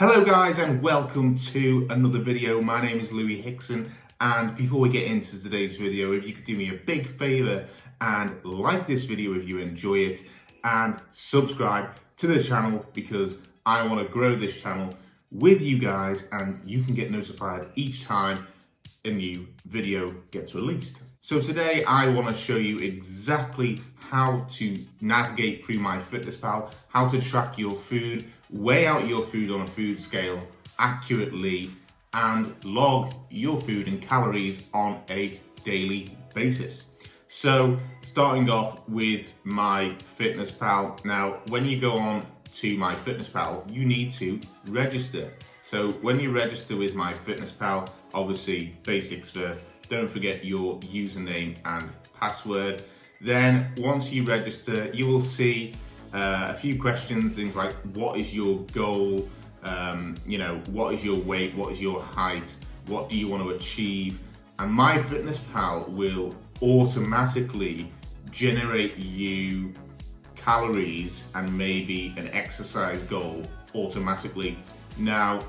Hello guys and welcome to another video. My name is Hickson, and before we get into today's video, if you could do me a big favor and like this video if you enjoy it, and subscribe to the channel because I want to grow this channel with you guys and you can get notified each time a new video gets released. So today I want to show you exactly how to navigate through MyFitnessPal, how to track your food, weigh out your food on a food scale accurately, and log your food and calories on a daily basis. So starting off with MyFitnessPal. Now, when you go on to MyFitnessPal, you need to register. So when you register with MyFitnessPal, obviously basics first, don't forget your username and password. Then once you register, you will see a few questions, things like what is your goal, what is your weight, what is your height, what do you want to achieve, and MyFitnessPal will automatically generate you calories and maybe an exercise goal automatically. Now,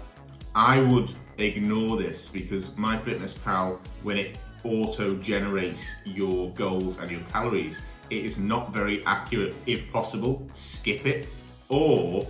I would ignore this because MyFitnessPal, when it auto-generates your goals and your calories, it is not very accurate. If possible, skip it or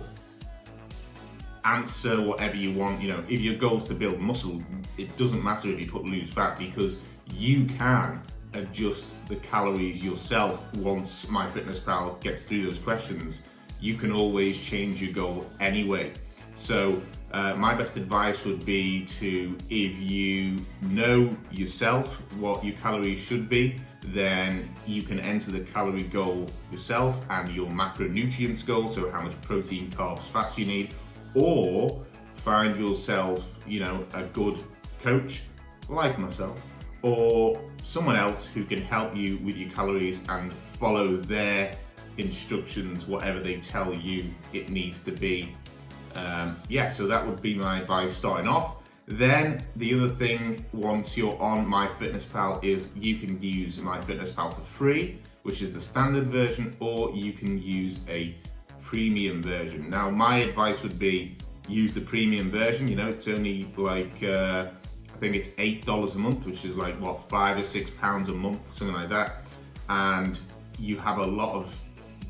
answer whatever you want. If your goal is to build muscle, it doesn't matter if you put lose fat because you can adjust the calories yourself. Once MyFitnessPal gets through those questions, you can always change your goal anyway. So my best advice would be to, if you know yourself what your calories should be, then you can enter the calorie goal yourself and your macronutrients goal, so how much protein, carbs, fats you need, or find yourself, a good coach like myself or someone else who can help you with your calories and follow their instructions, whatever they tell you it needs to be. So that would be my advice starting off. Then the other thing, once you're on MyFitnessPal, is you can use MyFitnessPal for free, which is the standard version, or you can use a premium version. Now, my advice would be use the premium version. It's only like I think it's $8 a month, which is like what, £5 or £6 a month, something like that, and you have a lot of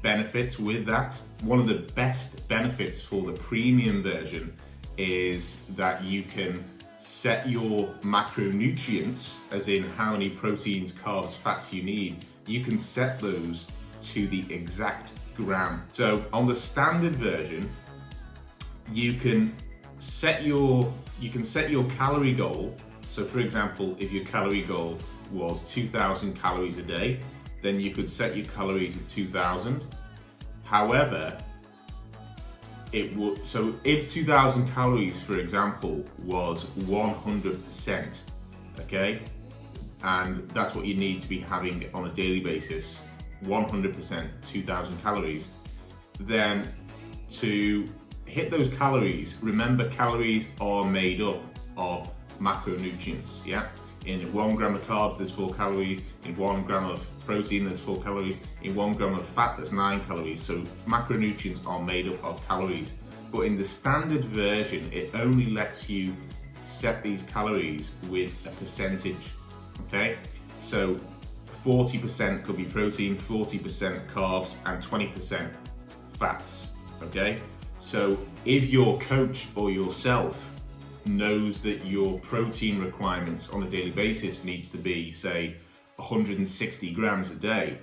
benefits with that. One of the best benefits for the premium version is that you can set your macronutrients, as in how many proteins, carbs, fats you need. You can set those to the exact gram. So on the standard version, you can set your calorie goal. So for example, if your calorie goal was 2,000 calories a day, then you could set your calories at 2,000. However, if 2,000 calories, for example, was 100%, okay, and that's what you need to be having on a daily basis, 100%, 2,000 calories, then to hit those calories, remember calories are made up of macronutrients, yeah? In 1 gram of carbs, there's 4 calories. In 1 gram of protein, there's 4 calories. In 1 gram of fat, there's 9 calories. So macronutrients are made up of calories. But in the standard version, it only lets you set these calories with a percentage, okay? So 40% could be protein, 40% carbs, and 20% fats, okay? So if your coach or yourself knows that your protein requirements on a daily basis needs to be, say, 160 grams a day,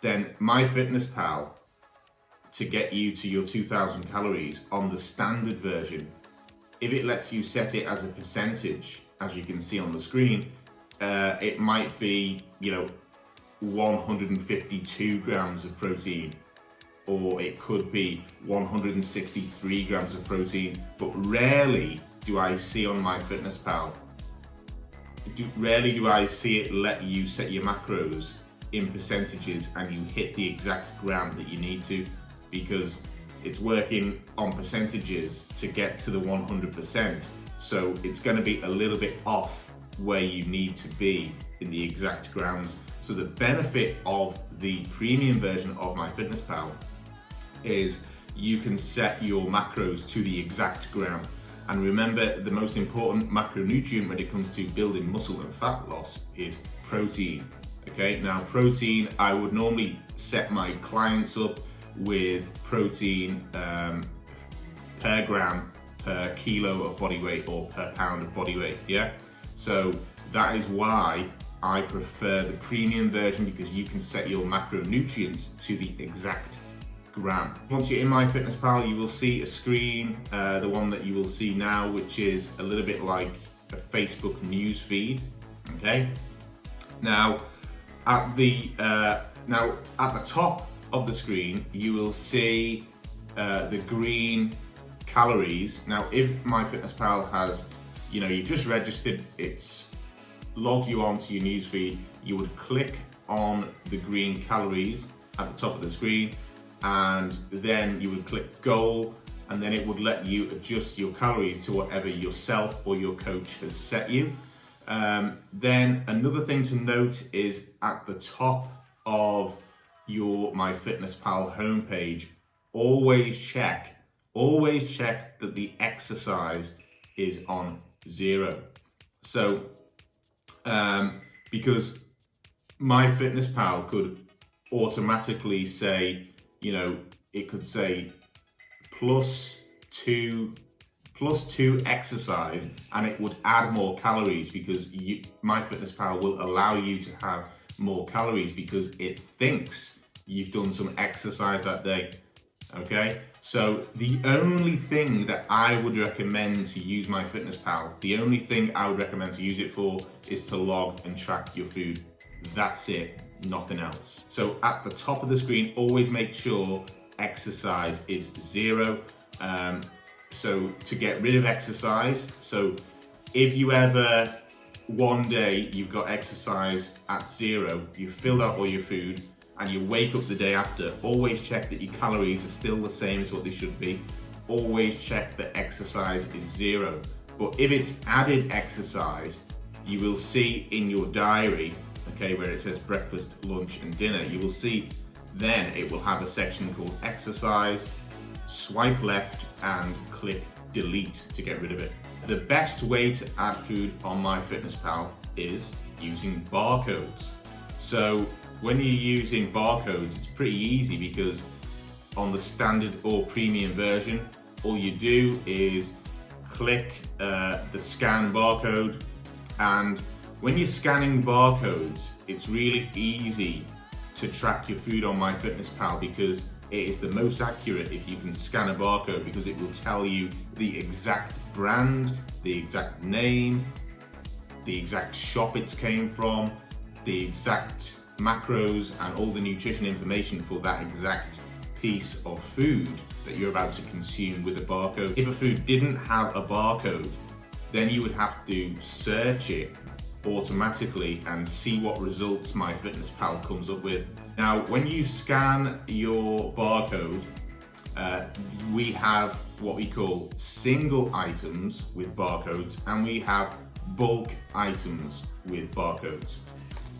then MyFitnessPal, to get you to your 2,000 calories on the standard version, if it lets you set it as a percentage, as you can see on the screen, it might be, 152 grams of protein, or it could be 163 grams of protein, but rarely do I see on MyFitnessPal, rarely do I see it let you set your macros in percentages and you hit the exact gram that you need to, because it's working on percentages to get to the 100%. So it's going to be a little bit off where you need to be in the exact grams. So the benefit of the premium version of MyFitnessPal is you can set your macros to the exact gram. And remember, the most important macronutrient when it comes to building muscle and fat loss is protein. Okay, now protein, I would normally set my clients up with protein per gram per kilo of body weight or per pound of body weight, yeah? So that is why I prefer the premium version, because you can set your macronutrients to the exact gram. Once you're in MyFitnessPal, you will see a screen, the one that you will see now, which is a little bit like a Facebook news feed, okay? Now, at the top of the screen, you will see the green calories. Now, if MyFitnessPal has, you've just registered, it's logged you onto your newsfeed, you would click on the green calories at the top of the screen, and then you would click goal, and then it would let you adjust your calories to whatever yourself or your coach has set you. Then another thing to note is at the top of your MyFitnessPal homepage, always check that the exercise is on 0. So, because MyFitnessPal could automatically say, it could say +2 exercise, and it would add more calories, because MyFitnessPal will allow you to have more calories because it thinks you've done some exercise that day. Okay, so the only thing that I would recommend to use MyFitnessPal, the only thing I would recommend to use it for is to log and track your food. That's it, nothing else. So at the top of the screen, always make sure exercise is 0. So to get rid of exercise, so if you ever one day you've got exercise at 0, you've filled out all your food, and you wake up the day after, always check that your calories are still the same as what they should be. Always check that exercise is 0. But if it's added exercise, you will see in your diary, okay, where it says breakfast, lunch and dinner, you will see then it will have a section called exercise. Swipe left and click delete to get rid of it. The best way to add food on MyFitnessPal is using barcodes. So when you're using barcodes, it's pretty easy, because on the standard or premium version, all you do is click the scan barcode, and when you're scanning barcodes, it's really easy to track your food on MyFitnessPal, because it is the most accurate if you can scan a barcode, because it will tell you the exact brand, the exact name, the exact shop it came from, the exact macros and all the nutrition information for that exact piece of food that you're about to consume with a barcode. If a food didn't have a barcode, then you would have to search it automatically and see what results MyFitnessPal comes up with. Now, when you scan your barcode, we have what we call single items with barcodes, and we have bulk items with barcodes.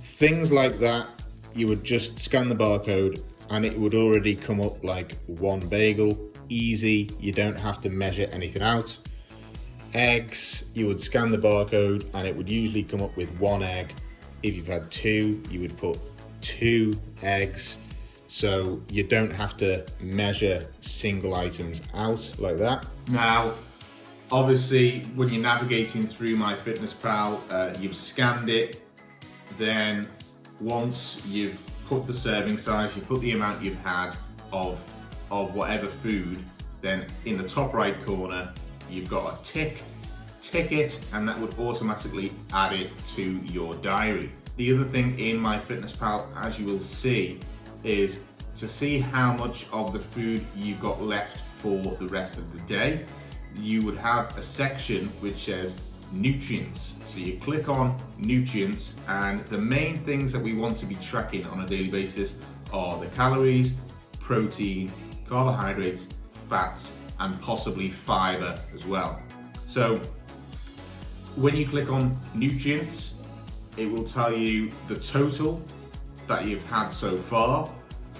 Things like that, you would just scan the barcode and it would already come up like 1 bagel, easy, you don't have to measure anything out. Eggs, you would scan the barcode and it would usually come up with 1 egg. If you've had 2, you would put 2 eggs. So you don't have to measure single items out like that. Now, obviously, when you're navigating through MyFitnessPal, you've scanned it. Then once you've put the serving size, you put the amount you've had of whatever food, then in the top right corner, you've got a tick it, and that would automatically add it to your diary. The other thing in MyFitnessPal, as you will see, is to see how much of the food you've got left for the rest of the day. You would have a section which says nutrients. So you click on nutrients, and the main things that we want to be tracking on a daily basis are the calories, protein, carbohydrates, fats, and possibly fiber as well. So when you click on nutrients, it will tell you the total that you've had so far,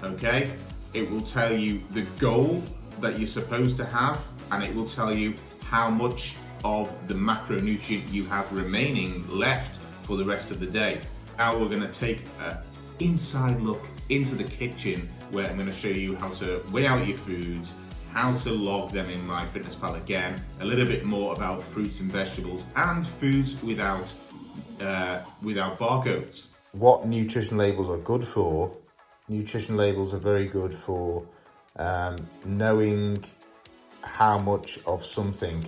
okay? It will tell you the goal that you're supposed to have, and it will tell you how much of the macronutrient you have remaining left for the rest of the day. Now we're going to take an inside look into the kitchen, where I'm going to show you how to weigh out your foods, how to log them in MyFitnessPal again, a little bit more about fruits and vegetables and foods without barcodes. What nutrition labels are good for? Nutrition labels are very good for knowing how much of something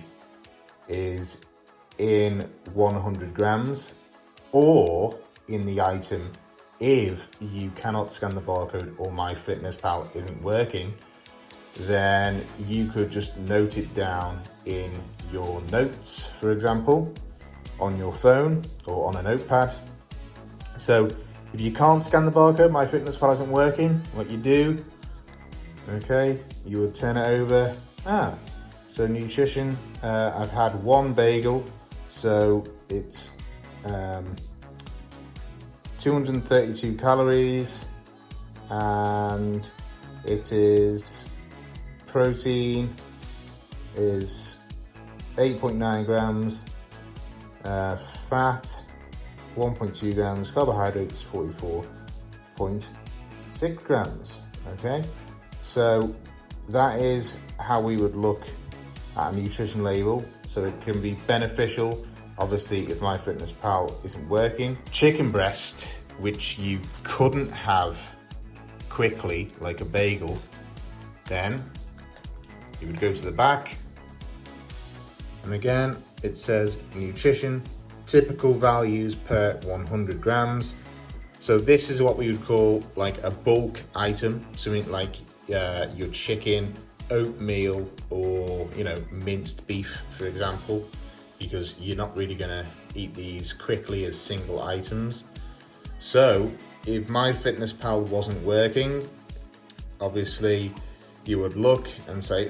is in 100 grams or in the item. If you cannot scan the barcode or MyFitnessPal isn't working, then you could just note it down in your notes, for example, on your phone or on a notepad. So if you can't scan the barcode, MyFitnessPal isn't working, what you do, okay, you would turn it over. So nutrition, I've had one bagel, so it's 232 calories, and it is protein is 8.9 grams, fat 1.2 grams, carbohydrates 44.6 grams. Okay, so that is how we would look at a nutrition label. So it can be beneficial, obviously, if MyFitnessPal isn't working. Chicken breast, which you couldn't have quickly like a bagel, then you would go to the back, and again it says nutrition, typical values per 100 grams. So this is what we would call like a bulk item, something like your chicken, oatmeal, or minced beef, for example, because you're not really gonna eat these quickly as single items. So if MyFitnessPal wasn't working, obviously you would look and say,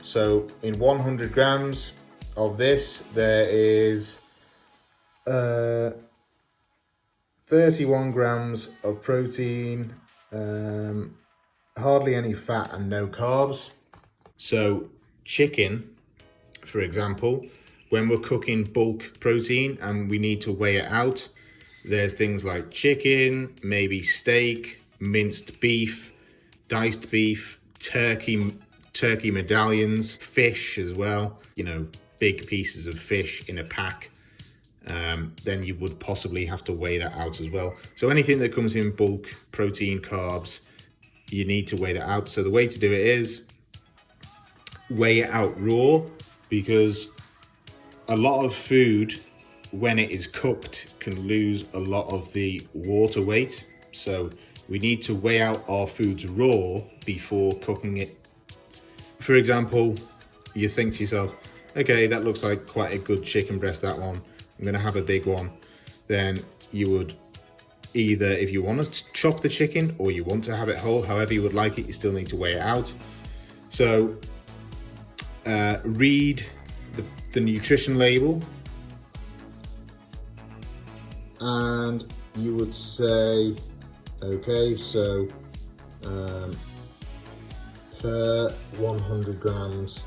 so in 100 grams of this, there is 31 grams of protein, hardly any fat and no carbs. So chicken, for example, when we're cooking bulk protein and we need to weigh it out, there's things like chicken, maybe steak, minced beef, diced beef, turkey medallions, fish as well, big pieces of fish in a pack. Then you would possibly have to weigh that out as well. So anything that comes in bulk, protein, carbs, you need to weigh that out. So the way to do it is weigh it out raw, because a lot of food, when it is cooked, can lose a lot of the water weight. So we need to weigh out our foods raw before cooking it. For example, you think to yourself, okay, that looks like quite a good chicken breast, that one, I'm gonna have a big one. Then you would either, if you want to chop the chicken or you want to have it whole, however you would like it, you still need to weigh it out. So read the nutrition label, and you would say, okay, so per 100 grams,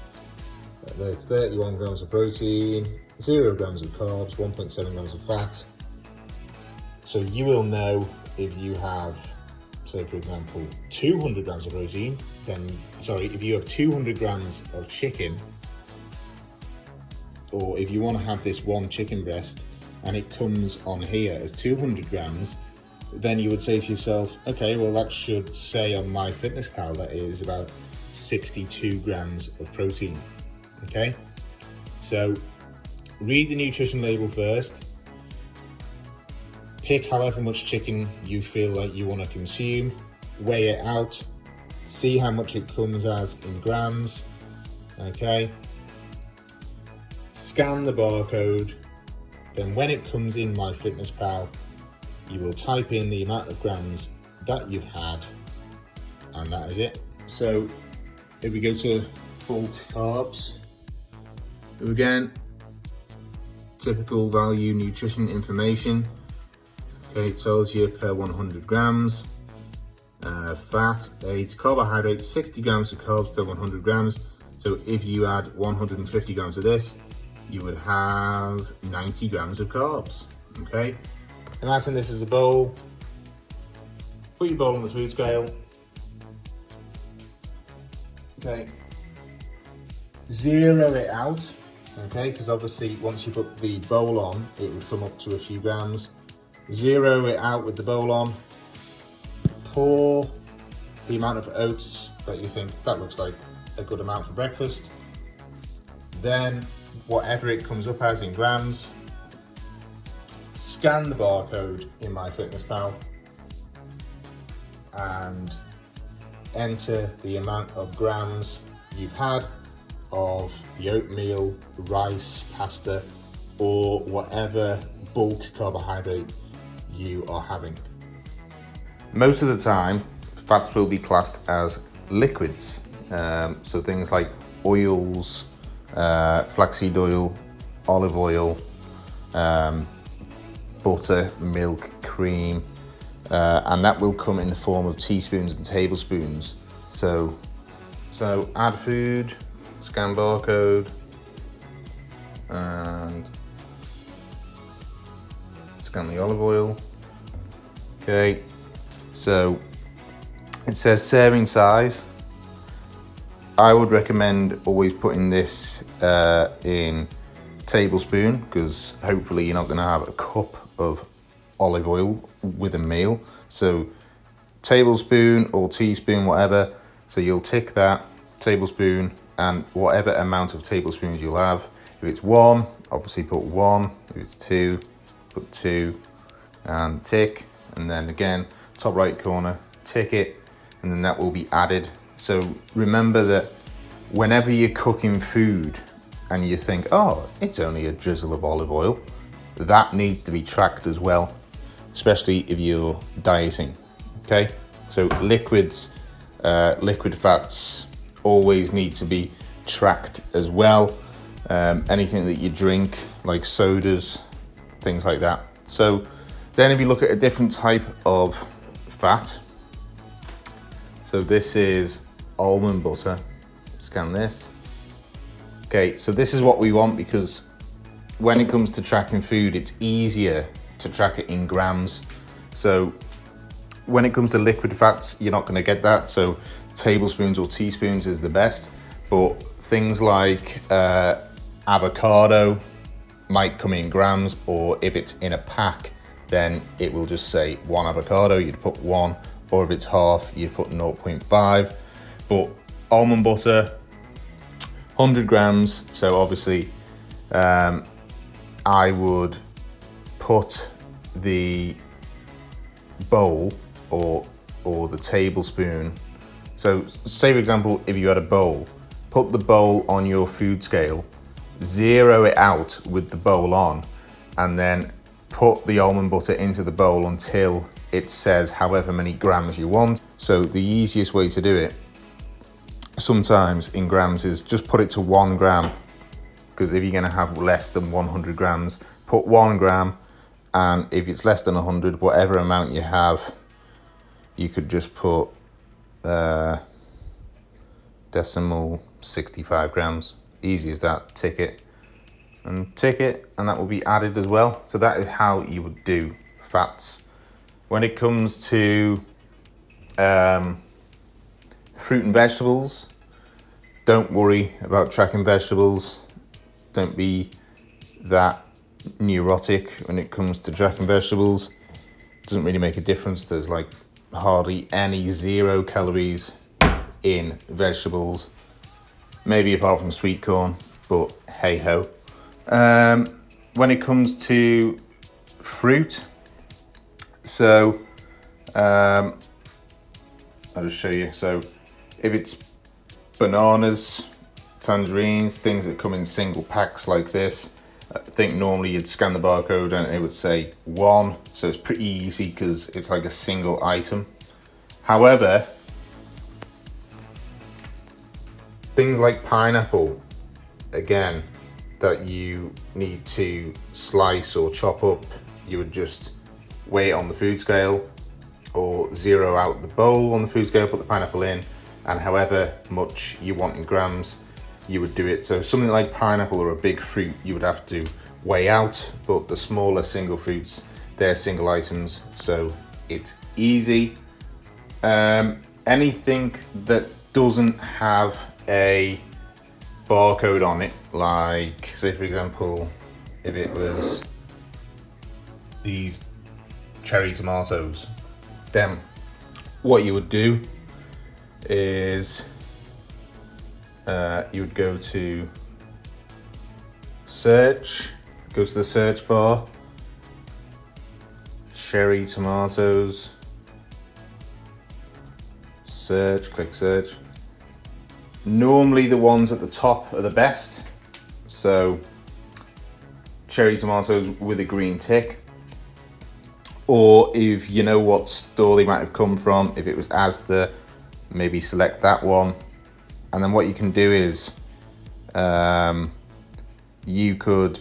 there's 31 grams of protein, 0 grams of carbs, 1.7 grams of fat. So you will know if you have, say for example, 200 grams of protein, if you have 200 grams of chicken, or if you want to have this one chicken breast and it comes on here as 200 grams, then you would say to yourself, okay, well that should say on MyFitnessPal that is about 62 grams of protein. Okay, so read the nutrition label first, pick however much chicken you feel like you want to consume, weigh it out, see how much it comes as in grams. Okay, scan the barcode, then when it comes in MyFitnessPal, you will type in the amount of grams that you've had, and that is it. So if we go to bulk carbs, again, typical value nutrition information. Okay, it tells you per 100 grams, fat 8, carbohydrates 60 grams of carbs per 100 grams. So if you add 150 grams of this, you would have 90 grams of carbs, okay? Imagine this is a bowl. Put your bowl on the food scale. Okay. Zero it out, okay? Because obviously once you put the bowl on, it would come up to a few grams. Zero it out with the bowl on. Pour the amount of oats that you think that looks like a good amount for breakfast. Then whatever it comes up as in grams, scan the barcode in MyFitnessPal and enter the amount of grams you've had of the oatmeal, rice, pasta, or whatever bulk carbohydrate you are having. Most of the time, fats will be classed as liquids. So things like oils, flaxseed oil, olive oil, butter, milk, cream, and that will come in the form of teaspoons and tablespoons. So add food, scan barcode, and scan the olive oil. Okay, so it says serving size. I would recommend always putting this in tablespoon, because hopefully you're not going to have a cup of olive oil with a meal. So tablespoon or teaspoon, whatever. So you'll tick that tablespoon and whatever amount of tablespoons you'll have. If it's 1, obviously put 1. If it's 2, put 2 and tick. And then again, top right corner, tick it, and then that will be added. So remember that whenever you're cooking food and you think, oh, it's only a drizzle of olive oil, that needs to be tracked as well, especially if you're dieting, okay? So liquids, liquid fats always need to be tracked as well. Anything that you drink, like sodas, things like that. So then if you look at a different type of fat, so this is almond butter. Scan this. Okay, so this is what we want, because when it comes to tracking food, it's easier to track it in grams. So when it comes to liquid fats, you're not going to get that. So tablespoons or teaspoons is the best. But things like avocado might come in grams, or if it's in a pack, then it will just say 1 avocado, you'd put 1, or if it's half, you'd put 0.5. But almond butter, 100 grams. So obviously I would put the bowl or the tablespoon. So say for example, if you had a bowl, put the bowl on your food scale, zero it out with the bowl on, and then put the almond butter into the bowl until it says however many grams you want. So the easiest way to do it sometimes in grams is just put it to 1 gram, because if you're going to have less than 100 grams, put 1 gram, and if it's less than 100, whatever amount you have, you could just put decimal 65 grams. Easy as that. Tick it, and that will be added as well. So that is how you would do fats. When it comes to fruit and vegetables, don't worry about tracking vegetables. Don't be that neurotic when it comes to tracking vegetables. It doesn't really make a difference. There's like hardly any 0 calories in vegetables, maybe apart from sweet corn, but hey ho. When it comes to fruit, so I'll just show you. So if it's bananas, tangerines, things that come in single packs like this, I think normally you'd scan the barcode and it would say 1, so it's pretty easy because it's like a single item. However, things like pineapple, again, that you need to slice or chop up, you would just weigh it on the food scale or zero out the bowl on the food scale, put the pineapple in, and however much you want in grams, you would do it. So something like pineapple or a big fruit, you would have to weigh out, but the smaller single fruits, they're single items, so it's easy. Anything that doesn't have a barcode on it, like say for example, if it was these cherry tomatoes, then what you would do is you would go to search, go to the search bar, cherry tomatoes, search, click search. Normally the ones at the top are the best. So cherry tomatoes with a green tick, or if you know what store they might have come from, if it was Asda, maybe select that one. And then what you can do is you could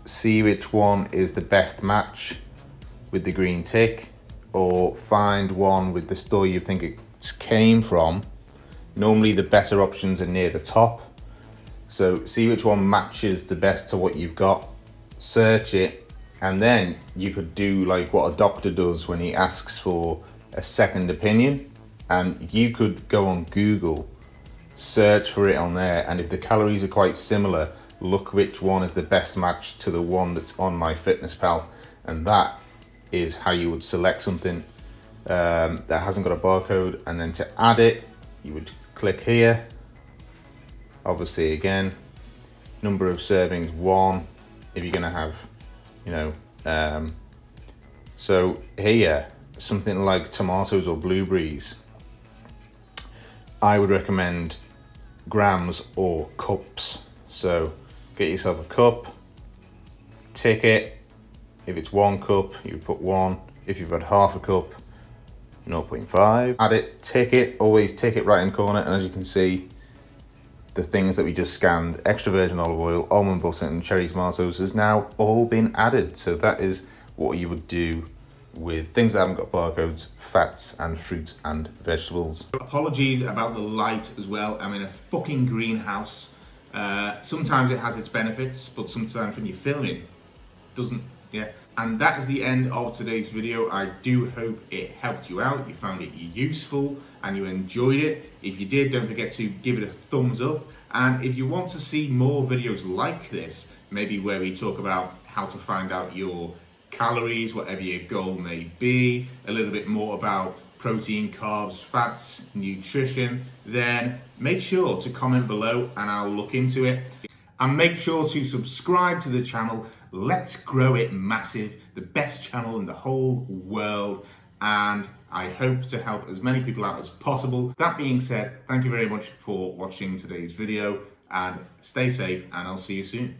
see which one is the best match with the green tick, or find one with the store you think it came from. Normally the better options are near the top. So see which one matches the best to what you've got, search it, and then you could do like what a doctor does when he asks for a second opinion. And you could go on Google, search for it on there, and if the calories are quite similar, look which one is the best match to the one that's on MyFitnessPal. And that is how you would select something that hasn't got a barcode. And then to add it, you would click here. Obviously again, number of servings 1, if you're gonna have, you know, so here, something like tomatoes or blueberries, I would recommend grams or cups. So get yourself a cup, tick it. If it's 1 cup, you put 1. If you've got half a cup, 0.5. Add it, tick it, always tick it right in the corner. And as you can see, the things that we just scanned, extra virgin olive oil, almond butter and cherry tomatoes, has now all been added. So that is what you would do with things that haven't got barcodes, fats and fruit and vegetables. Apologies about the light as well. I'm in a fucking greenhouse. Sometimes it has its benefits, but sometimes when you film it, doesn't. Yeah. And that is the end of today's video. I do hope it helped you out, you found it useful and you enjoyed it. If you did, don't forget to give it a thumbs up. And if you want to see more videos like this, maybe where we talk about how to find out your calories, whatever your goal may be, a little bit more about protein, carbs, fats, nutrition, then make sure to comment below and I'll look into it. And make sure to subscribe to the channel. Let's grow it massive, the best channel in the whole world. And I hope to help as many people out as possible. That being said, thank you very much for watching today's video and stay safe and I'll see you soon.